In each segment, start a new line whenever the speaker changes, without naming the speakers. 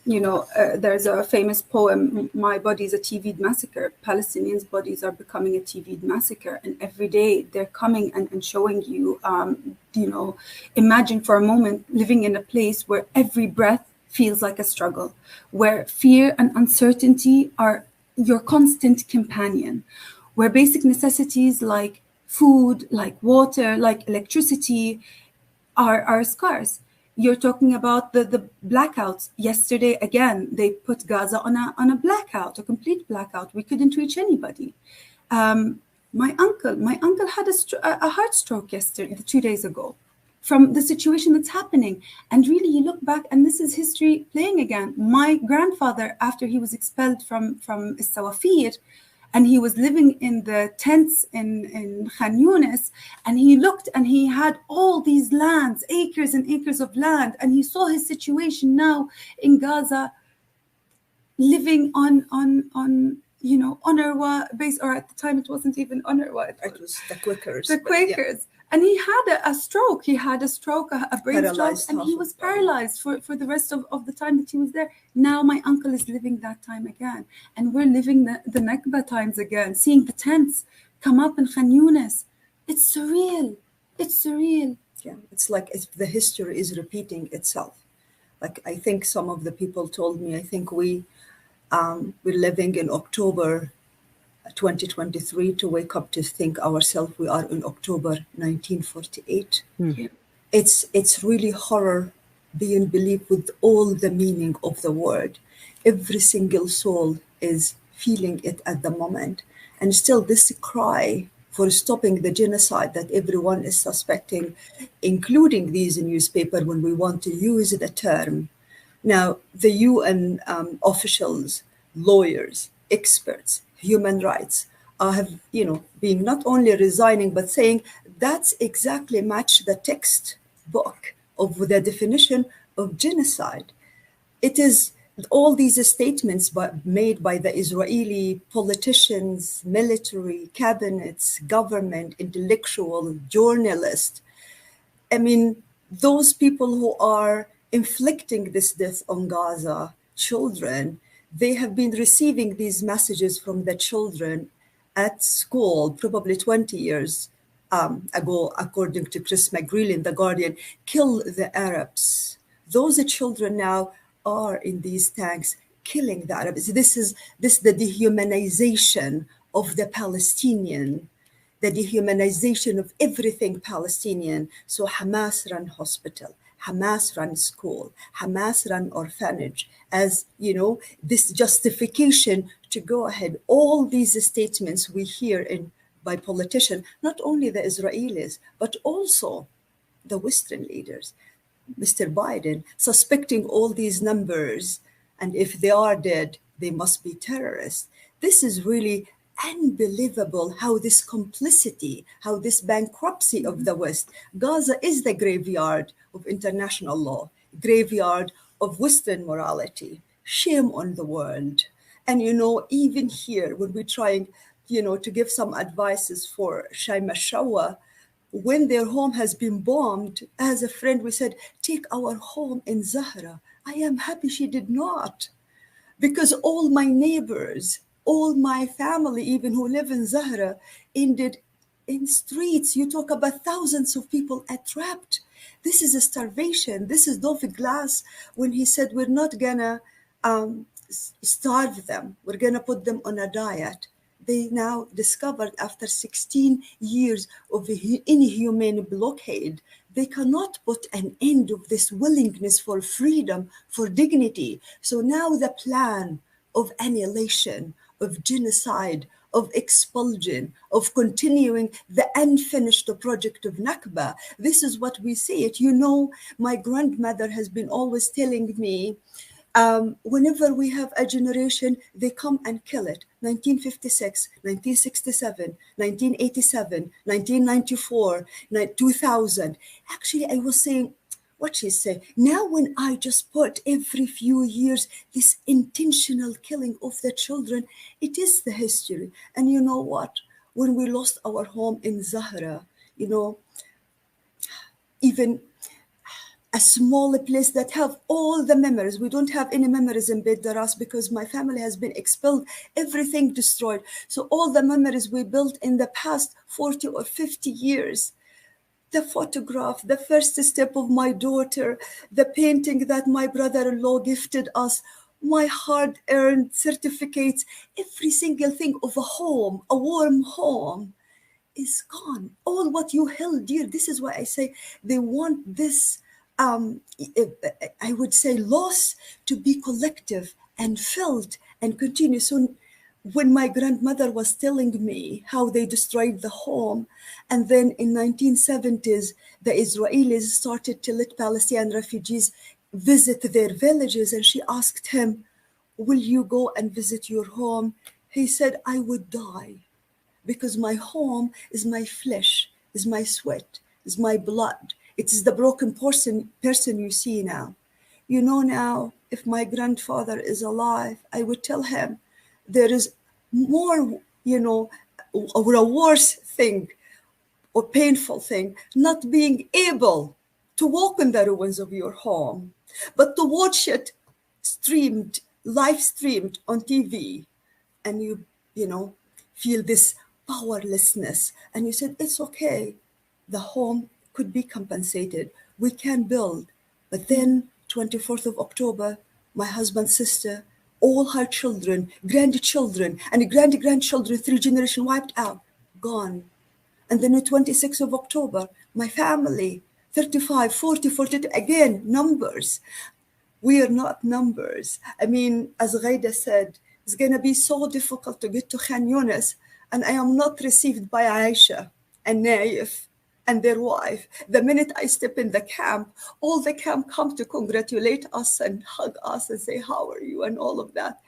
There's a famous poem, "My body is a TV'd massacre." Palestinians' bodies are becoming a TV'd massacre. And every day they're coming and showing you, imagine for a moment living in a place where every breath feels like a struggle, where fear and uncertainty are your constant companion, where basic necessities like food, like water, like electricity are scarce. You're talking about the blackouts. Yesterday, again, they put Gaza on a blackout, a complete blackout. We couldn't reach anybody. My uncle had a heart stroke yesterday, 2 days ago, from the situation that's happening. And really, you look back, and this is history playing again. My grandfather, after he was expelled from Sawafir, and he was living in the tents in Khan Yunis, and he looked and he had all these lands, acres and acres of land, and he saw his situation now in Gaza, living on UNRWA base, or at the time it wasn't even UNRWA.
It was the Quakers.
The Quakers. Yeah. And he had a stroke. He had a stroke, a brain stroke, and he was paralyzed for the rest of the time that he was there. Now my uncle is living that time again. And we're living the Nakba times again, seeing the tents come up in Khan Yunis. It's surreal. It's surreal.
Yeah, it's like the history is repeating itself. Like, I think some of the people told me, I think we're living in October 2023 to wake up to think ourselves we are in October 1948.
Yeah.
It's really horror being believed with all the meaning of the word. Every single soul is feeling it at the moment. And still this cry for stopping the genocide that everyone is suspecting, including these newspapers when we want to use the term. Now, the UN officials, lawyers, experts, human rights have, been not only resigning, but saying that's exactly match the textbook of the definition of genocide. It is all these statements made by the Israeli politicians, military, cabinets, government, intellectual, journalists. I mean, those people who are inflicting this death on Gaza children, they have been receiving these messages from the children at school, probably 20 years ago, according to Chris McGreal in The Guardian, kill the Arabs. Those children now are in these tanks killing the Arabs. This is the dehumanization of the Palestinian, the dehumanization of everything Palestinian. So Hamas run hospital, Hamas run school, Hamas run orphanage, as this justification to go ahead. All these statements we hear by politicians, not only the Israelis, but also the Western leaders. Mr. Biden suspecting all these numbers, and if they are dead, they must be terrorists. This is really unbelievable how this complicity, how this bankruptcy of the West. Gaza is the graveyard of international law, graveyard of Western morality. Shame on the world. And even here, when we're trying, to give some advices for Shaima Shawa, when their home has been bombed, as a friend, we said, take our home in Zahra. I am happy she did not, because all my neighbors, all my family, even who live in Zahra, ended in streets. You talk about thousands of people are trapped. This is a starvation. This is Dov Glass when he said, we're not gonna starve them. We're gonna put them on a diet. They now discovered after 16 years of inhumane blockade, they cannot put an end of this willingness for freedom, for dignity. So now the plan of annihilation, of genocide, of expulsion, of continuing the unfinished project of Nakba. This is what we see it. My grandmother has been always telling me, whenever we have a generation, they come and kill it. 1956, 1967, 1987, 1994, 2000. Actually, I was saying, what she said, now when I just put every few years this intentional killing of the children, it is the history. And you know what? When we lost our home in Zahra, even a small place that have all the memories. We don't have any memories in Beit Daras because my family has been expelled, everything destroyed. So all the memories we built in the past 40 or 50 years, the photograph, the first step of my daughter, the painting that my brother-in-law gifted us, my hard-earned certificates, every single thing of a home, a warm home, is gone. All what you held dear. This is why I say they want this, I would say, loss to be collective and felt and continue. So when my grandmother was telling me how they destroyed the home, and then in 1970s, the Israelis started to let Palestinian refugees visit their villages, and she asked him, will you go and visit your home? He said, I would die, because my home is my flesh, is my sweat, is my blood. It is the broken person you see now. You know, now, if my grandfather is alive, I would tell him there is more, or a worse thing or painful thing, not being able to walk in the ruins of your home, but to watch it live streamed on TV, and you feel this powerlessness, and you said, it's okay, the home could be compensated, we can build. But then 24th of October, my husband's sister, all her children, grandchildren, and grandchildren, 3 generations wiped out, gone. And then the 26th of October, my family, 35, 40, 42, again, numbers. We are not numbers. I mean, as Ghaida said, it's going to be so difficult to get to Khan Yunis, and I am not received by Aisha and Naif and their wife. The minute I step in the camp, all the camp come to congratulate us and hug us and say, how are you, and all of that.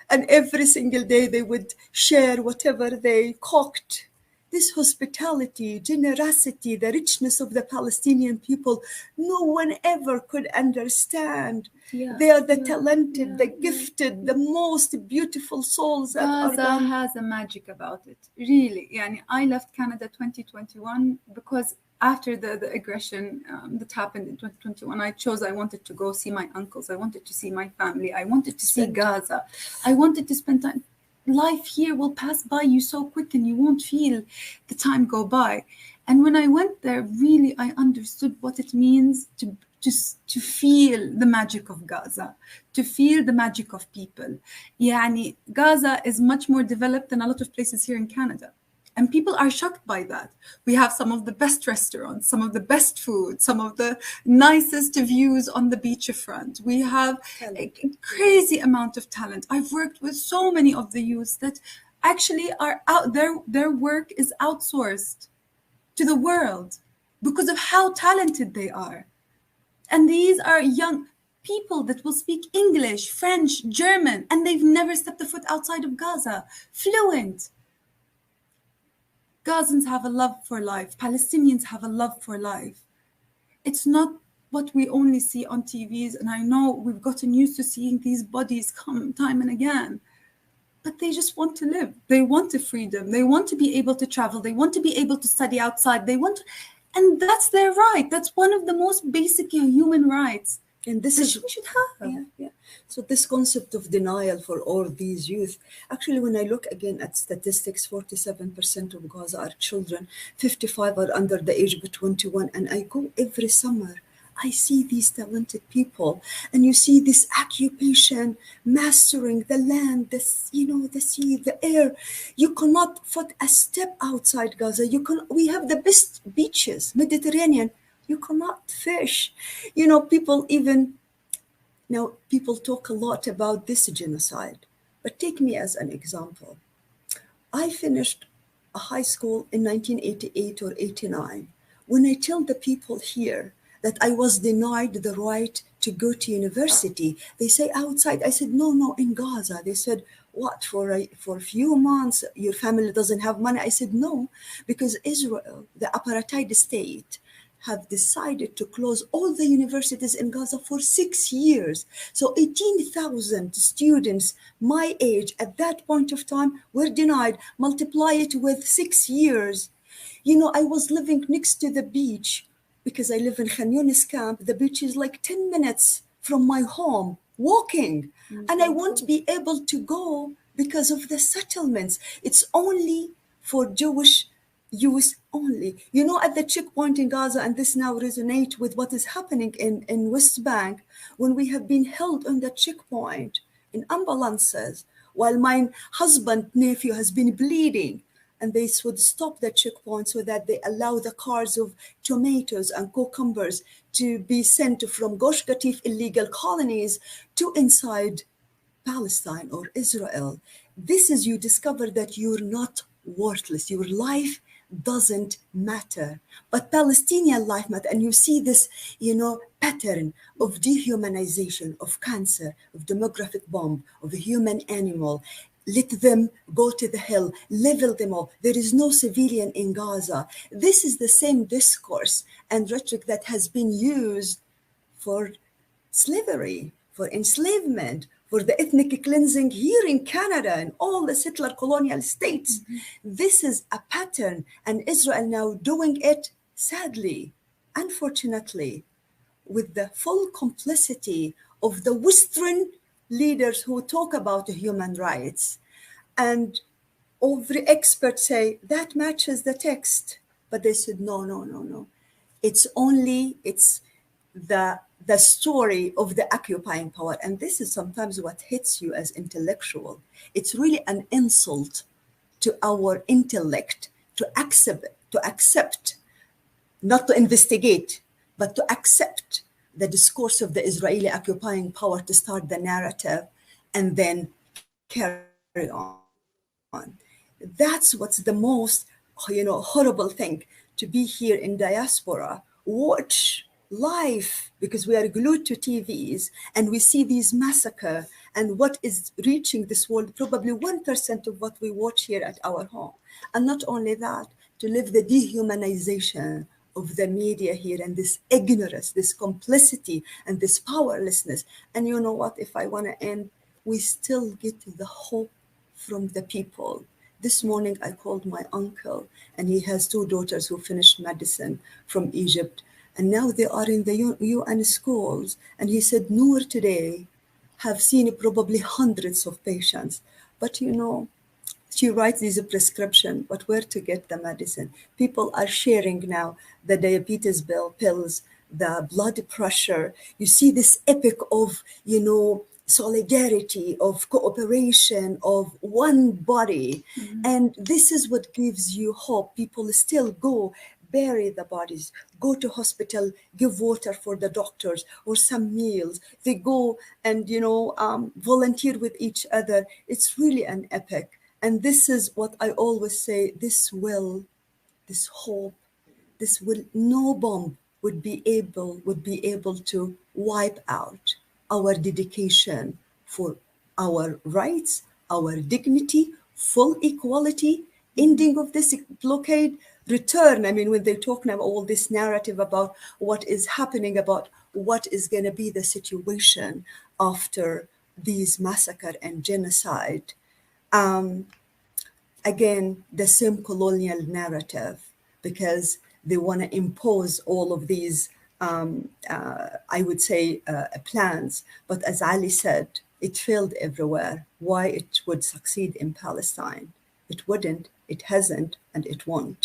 And every single day they would share whatever they cooked. This hospitality, generosity, the richness of the Palestinian people, no one ever could understand. They are the talented, the gifted, the most beautiful souls that are
Gaza has a magic about it, really. Yani, I left Canada 2021 because after the aggression that happened in 2021, I wanted to go see my uncles. I wanted to see my family. I wanted to see Gaza. I wanted to spend time. Life here will pass by you so quick and you won't feel the time go by. And when I went there, really, I understood what it means to feel the magic of Gaza, to feel the magic of people. Yani, Gaza is much more developed than a lot of places here in Canada. And people are shocked by that. We have some of the best restaurants, some of the best food, some of the nicest views on the beachfront. We have a crazy amount of talent. I've worked with so many of the youths that actually are out there. Their work is outsourced to the world because of how talented they are. And these are young people that will speak English, French, German, and they've never stepped a foot outside of Gaza, fluent. Gazans have a love for life. Palestinians have a love for life. It's not what we only see on TVs. And I know we've gotten used to seeing these bodies come time and again. But they just want to live. They want the freedom. They want to be able to travel. They want to be able to study outside. And that's their right. That's one of the most basic human rights.
And this is we should have. Yeah. So this concept of denial for all these youth, actually, when I look again at statistics, 47% of Gaza are children, 55 are under the age of 21, and I go every summer. I see these talented people, and you see this occupation, mastering the land, the sea, the air. You cannot put a step outside Gaza. We have the best beaches, Mediterranean. You cannot fish. People talk a lot about this genocide, but take me as an example. I finished a high school in 1988 or 89. When I tell the people here that I was denied the right to go to university, they say outside. I said, no, in Gaza. They said, what, for a few months, your family doesn't have money? I said, no, because Israel, the apartheid state, have decided to close all the universities in Gaza for 6 years. So 18,000 students my age at that point of time were denied. Multiply it with 6 years. I was living next to the beach. because I live in Khan Yunis camp, the beach is like 10 minutes from my home, walking. And I won't be able to go because of the settlements. It's only for Jewish use only. You know, at the checkpoint in Gaza, and this now resonates with what is happening in West Bank, when we have been held on the checkpoint in ambulances, while my husband, nephew has been bleeding, and they would stop the checkpoint so that they allow the cars of tomatoes and cucumbers to be sent from Gush Katif illegal colonies to inside Palestine or Israel. This is, you discover that you're not worthless. Your life doesn't matter, but Palestinian life matter. And you see this, pattern of dehumanization, of cancer, of demographic bomb, of a human animal. Let them go to the hell, level them all. There is no civilian in Gaza. This is the same discourse and rhetoric that has been used for slavery, for enslavement, for the ethnic cleansing here in Canada and all the settler colonial states. This is a pattern, and Israel now doing it, sadly, unfortunately, with the full complicity of the Western leaders who talk about human rights. And every expert say that matches the text, but they said no, no, no, no. It's the story of the occupying power. And this is sometimes what hits you as intellectual. It's really an insult to our intellect to accept, not to investigate, but to accept the discourse of the Israeli occupying power to start the narrative and then carry on. That's what's the most, horrible thing, to be here in diaspora, watch live, because we are glued to TVs and we see these massacre and what is reaching this world, probably 1% of what we watch here at our home. And not only that, to live the dehumanization of the media here and this ignorance, this complicity and this powerlessness. And you know what, if I want to end, we still get the hope from the people. This morning I called my uncle, and he has 2 daughters who finished medicine from Egypt, and now they are in the UN schools. And he said, Noor today have seen probably hundreds of patients, but she writes these prescription, but where to get the medicine? People are sharing now the diabetes pills, the blood pressure. You see this epic of, solidarity, of cooperation, of one body. And this is what gives you hope. People still go bury the bodies, go to hospital, give water for the doctors or some meals. They go and, volunteer with each other. It's really an epic. And this is what I always say, this hope, no bomb would be able to wipe out our dedication for our rights, our dignity, full equality, ending of this blockade, return. I mean, when they talk now all this narrative about what is happening, about what is going to be the situation after these massacre and genocide. Again, the same colonial narrative, because they want to impose all of these, I would say, plans. But as Ali said, it failed everywhere. Why it would succeed in Palestine? It wouldn't, it hasn't, and it won't.